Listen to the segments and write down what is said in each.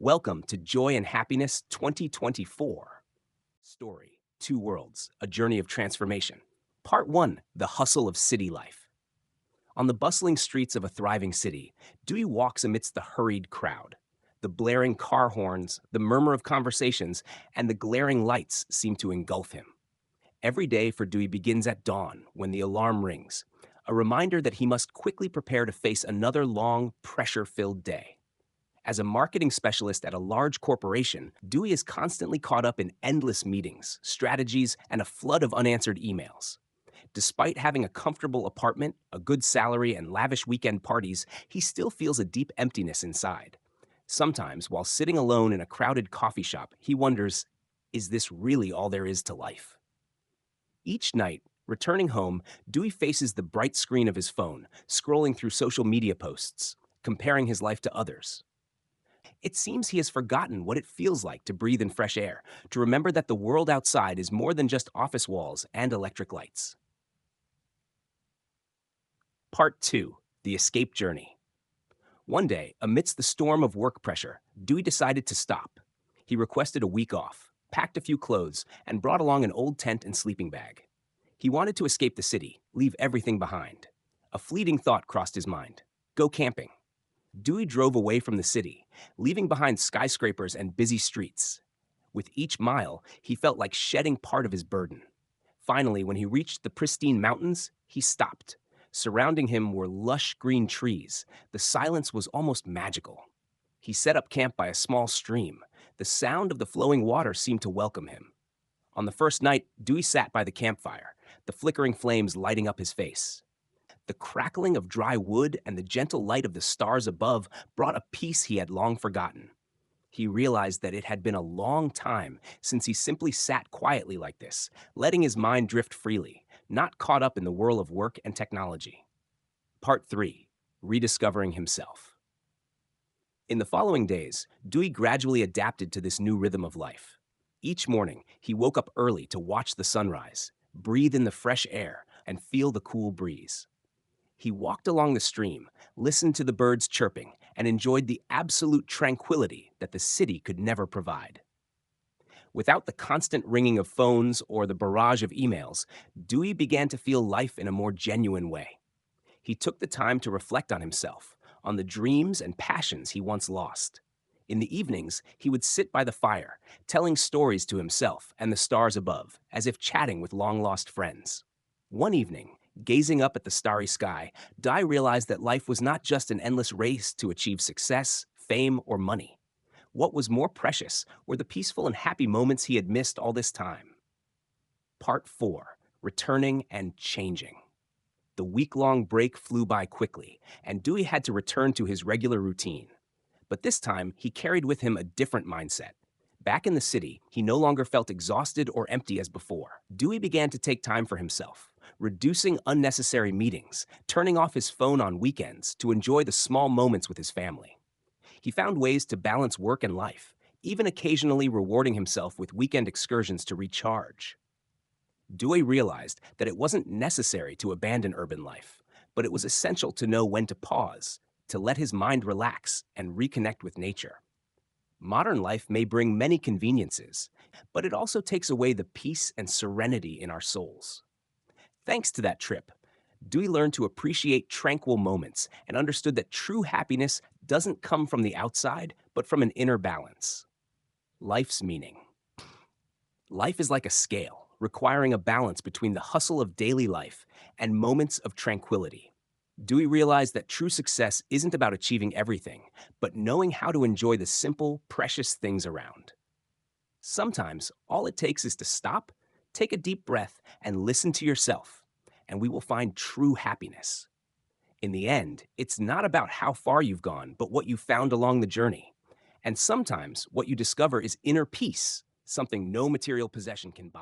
Welcome to Joy and Happiness 2024. Story Two Worlds, A Journey of Transformation. Part 1 The Hustle of City Life. On the bustling streets of a thriving city, Dewey walks amidst the hurried crowd. The blaring car horns, the murmur of conversations, and the glaring lights seem to engulf him. Every day for Dewey begins at dawn when the alarm rings, a reminder that he must quickly prepare to face another long, pressure-filled day. As a marketing specialist at a large corporation, Dewey is constantly caught up in endless meetings, strategies, and a flood of unanswered emails. Despite having a comfortable apartment, a good salary, and lavish weekend parties, he still feels a deep emptiness inside. Sometimes, while sitting alone in a crowded coffee shop, he wonders, is this really all there is to life? Each night, returning home, Dewey faces the bright screen of his phone, scrolling through social media posts, comparing his life to others. It seems he has forgotten what it feels like to breathe in fresh air, to remember that the world outside is more than just office walls and electric lights. Part 2 The Escape Journey. One day, amidst the storm of work pressure, Dewey decided to stop. He requested a week off, packed a few clothes, and brought along an old tent and sleeping bag. He wanted to escape the city, leave everything behind. A fleeting thought crossed his mind: go camping. Dewey drove away from the city, leaving behind skyscrapers and busy streets. With each mile, he felt like shedding part of his burden. Finally, when he reached the pristine mountains, he stopped. Surrounding him were lush green trees. The silence was almost magical. He set up camp by a small stream. The sound of the flowing water seemed to welcome him. On the first night, Dewey sat by the campfire, the flickering flames lighting up his face. The crackling of dry wood and the gentle light of the stars above brought a peace he had long forgotten. He realized that it had been a long time since he simply sat quietly like this, letting his mind drift freely, not caught up in the whirl of work and technology. Part 3 Rediscovering Himself. In the following days, Dewey gradually adapted to this new rhythm of life. Each morning, he woke up early to watch the sunrise, breathe in the fresh air, and feel the cool breeze. He walked along the stream, listened to the birds chirping, and enjoyed the absolute tranquility that the city could never provide. Without the constant ringing of phones or the barrage of emails, Dewey began to feel life in a more genuine way. He took the time to reflect on himself, on the dreams and passions he once lost. In the evenings, he would sit by the fire, telling stories to himself and the stars above, as if chatting with long-lost friends. One evening, gazing up at the starry sky, Dye realized that life was not just an endless race to achieve success, fame, or money. What was more precious were the peaceful and happy moments he had missed all this time. Part 4 Returning and Changing. The week-long break flew by quickly, and Dewey had to return to his regular routine. But this time, he carried with him a different mindset. Back in the city, he no longer felt exhausted or empty as before. Dewey began to take time for himself, reducing unnecessary meetings, turning off his phone on weekends to enjoy the small moments with his family. He found ways to balance work and life, even occasionally rewarding himself with weekend excursions to recharge. Dewey realized that it wasn't necessary to abandon urban life, but it was essential to know when to pause, to let his mind relax and reconnect with nature. Modern life may bring many conveniences, but it also takes away the peace and serenity in our souls. Thanks to that trip, Dewey learned to appreciate tranquil moments and understood that true happiness doesn't come from the outside, but from an inner balance. Life's meaning. Life is like a scale, requiring a balance between the hustle of daily life and moments of tranquility. Dewey realized that true success isn't about achieving everything, but knowing how to enjoy the simple, precious things around. Sometimes, all it takes is to stop, take a deep breath, and listen to yourself, and we will find true happiness. In the end, it's not about how far you've gone, but what you found along the journey. And sometimes, what you discover is inner peace, something no material possession can buy.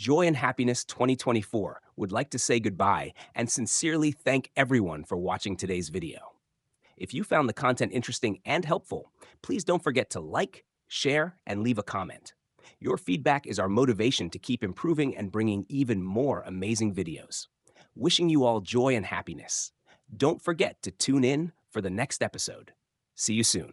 Joy and Happiness 2024 would like to say goodbye and sincerely thank everyone for watching today's video. If you found the content interesting and helpful, please don't forget to like, share, and leave a comment. Your feedback is our motivation to keep improving and bringing even more amazing videos. Wishing you all joy and happiness. Don't forget to tune in for the next episode. See you soon.